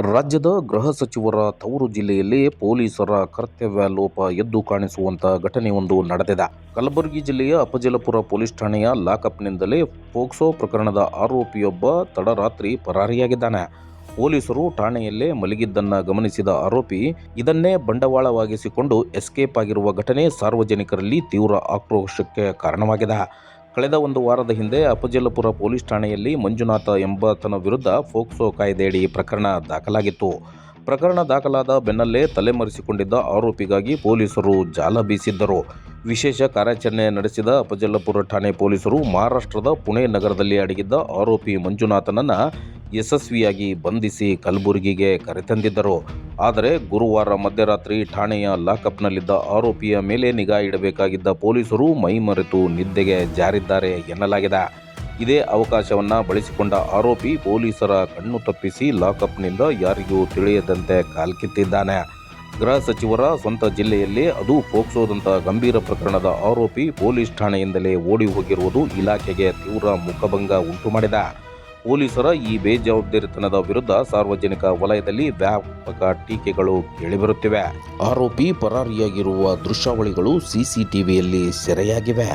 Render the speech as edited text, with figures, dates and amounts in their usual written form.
ರಾಜ್ಯದ ಗೃಹ ಸಚಿವರ ತವರು ಜಿಲ್ಲೆಯಲ್ಲಿ ಪೊಲೀಸರ ಕರ್ತವ್ಯ ಲೋಪ ಎದ್ದು ಕಾಣಿಸುವಂತ ಘಟನೆಯೊಂದು ನಡೆದಿದೆ. ಕಲಬುರಗಿ ಜಿಲ್ಲೆಯ ಅಫಜಲಪುರ ಪೊಲೀಸ್ ಠಾಣೆಯ ಲಾಕಪ್ನಿಂದಲೇ ಪೋಕ್ಸೋ ಪ್ರಕರಣದ ಆರೋಪಿಯೊಬ್ಬ ತಡರಾತ್ರಿ ಪರಾರಿಯಾಗಿದ್ದಾನೆ. ಪೊಲೀಸರು ಠಾಣೆಯಲ್ಲೇ ಮಲಗಿದ್ದನ್ನ ಗಮನಿಸಿದ ಆರೋಪಿ ಇದನ್ನೇ ಬಂಡವಾಳವಾಗಿಸಿಕೊಂಡು ಎಸ್ಕೇಪ್ ಆಗಿರುವ ಘಟನೆ ಸಾರ್ವಜನಿಕರಲ್ಲಿ ತೀವ್ರ ಆಕ್ರೋಶಕ್ಕೆ ಕಾರಣವಾಗಿದೆ. ಕಳೆದ ಒಂದು ವಾರದ ಹಿಂದೆ ಅಫಜಲಪುರ ಪೊಲೀಸ್ ಠಾಣೆಯಲ್ಲಿ ಮಂಜುನಾಥ ಎಂಬಾತನ ವಿರುದ್ಧ ಪೋಕ್ಸೋ ಕಾಯ್ದೆಯಡಿ ಪ್ರಕರಣ ದಾಖಲಾಗಿತ್ತು. ಪ್ರಕರಣ ದಾಖಲಾದ ಬೆನ್ನಲ್ಲೇ ತಲೆಮರೆಸಿಕೊಂಡಿದ್ದ ಆರೋಪಿಗಾಗಿ ಪೊಲೀಸರು ಜಾಲ ಬೀಸಿದ್ದರು. ವಿಶೇಷ ಕಾರ್ಯಾಚರಣೆ ನಡೆಸಿದ ಅಫಜಲಪುರ ಠಾಣೆ ಪೊಲೀಸರು ಮಹಾರಾಷ್ಟ್ರದ ಪುಣೆ ನಗರದಲ್ಲಿ ಅಡಗಿದ್ದ ಆರೋಪಿ ಮಂಜುನಾಥನನ್ನ ಯಶಸ್ವಿಯಾಗಿ ಬಂಧಿಸಿ ಕಲಬುರಗಿಗೆ ಕರೆತಂದಿದ್ದರು. ಆದರೆ ಗುರುವಾರ ಮಧ್ಯರಾತ್ರಿ ಠಾಣೆಯ ಲಾಕಪ್ನಲ್ಲಿದ್ದ ಆರೋಪಿಯ ಮೇಲೆ ನಿಗಾ ಇಡಬೇಕಾಗಿದ್ದ ಪೊಲೀಸರು ಮೈಮರೆತು ನಿದ್ದೆಗೆ ಜಾರಿದ್ದಾರೆ ಎನ್ನಲಾಗಿದೆ. ಇದೇ ಅವಕಾಶವನ್ನು ಬಳಸಿಕೊಂಡ ಆರೋಪಿ ಪೊಲೀಸರ ಕಣ್ಣು ತಪ್ಪಿಸಿ ಲಾಕಪ್ನಿಂದ ಯಾರಿಗೂ ತಿಳಿಯದಂತೆ ಕಾಲ್ಕಿತ್ತಿದ್ದಾನೆ. ಗೃಹ ಸಚಿವರ ಸ್ವಂತ ಜಿಲ್ಲೆಯಲ್ಲಿ ಅದು ಪೋಕ್ಸೋದಂಥ ಗಂಭೀರ ಪ್ರಕರಣದ ಆರೋಪಿ ಪೊಲೀಸ್ ಠಾಣೆಯಿಂದಲೇ ಓಡಿ ಹೋಗಿರುವುದು ಇಲಾಖೆಗೆ ತೀವ್ರ ಮುಖಭಂಗ ಉಂಟುಮಾಡಿದೆ. ಪೊಲೀಸರ ಈ ಬೇಜವಾಬ್ದಾರಿತನದ ವಿರುದ್ಧ ಸಾರ್ವಜನಿಕ ವಲಯದಲ್ಲಿ ವ್ಯಾಪಕ ಟೀಕೆಗಳು ಕೇಳಿಬರುತ್ತಿವೆ. ಆರೋಪಿ ಪರಾರಿಯಾಗಿರುವ ದೃಶ್ಯಾವಳಿಗಳು ಸಿಸಿಟಿವಿಯಲ್ಲಿ ಸೆರೆಯಾಗಿವೆ.